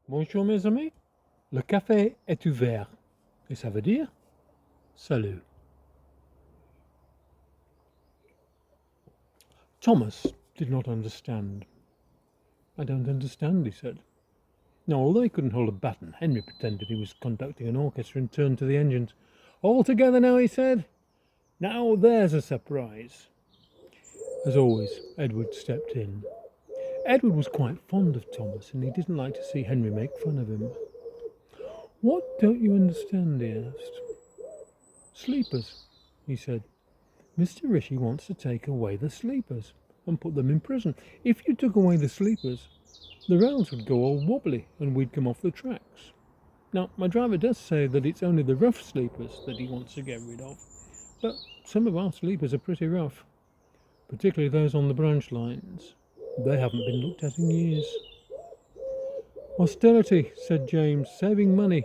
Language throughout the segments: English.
Bonjour mes amis, le café est ouvert. Et ça veut dire salut. Thomas did not understand. I don't understand, he said. Now, although he couldn't hold a baton, Henry pretended he was conducting an orchestra and turned to the engines. All together now, he said. Now there's a surprise. As always, Edward stepped in. Edward was quite fond of Thomas, and he didn't like to see Henry make fun of him. What don't you understand? He asked. Sleepers, he said. Mr. Rishi wants to take away the sleepers and put them in prison. If you took away the sleepers, the rails would go all wobbly and we'd come off the tracks. Now, my driver does say that it's only the rough sleepers that he wants to get rid of, but some of our sleepers are pretty rough, particularly those on the branch lines. They haven't been looked at in years. Austerity, said James, saving money.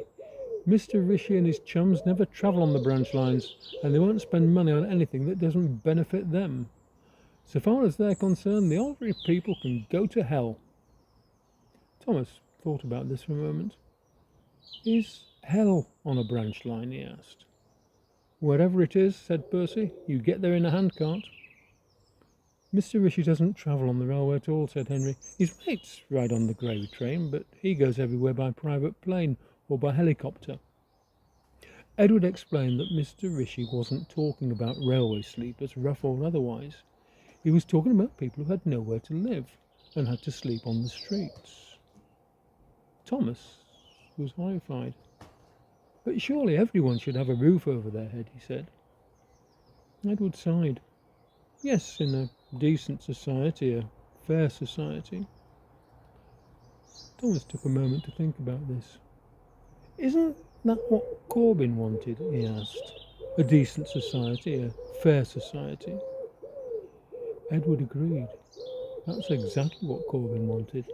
Mr. Rishi and his chums never travel on the branch lines, and they won't spend money on anything that doesn't benefit them. So far as they're concerned, the ordinary people can go to hell. Thomas thought about this for a moment. Is hell on a branch line? He asked. Wherever it is, said Percy, you get there in a handcart. Mr. Rishi doesn't travel on the railway at all, said Henry. His mates ride on the Gravy train, but he goes everywhere by private plane or by helicopter. Edward explained that Mr. Rishi wasn't talking about railway sleepers, rough or otherwise. He was talking about people who had nowhere to live and had to sleep on the streets. Thomas was horrified. But surely everyone should have a roof over their head, he said. Edward sighed. Yes, in a decent society, a fair society. Thomas took a moment to think about this. Isn't that what Corbyn wanted? He asked. A decent society, a fair society. Edward agreed. That's exactly what Corbyn wanted.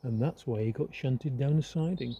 And that's why he got shunted down a siding.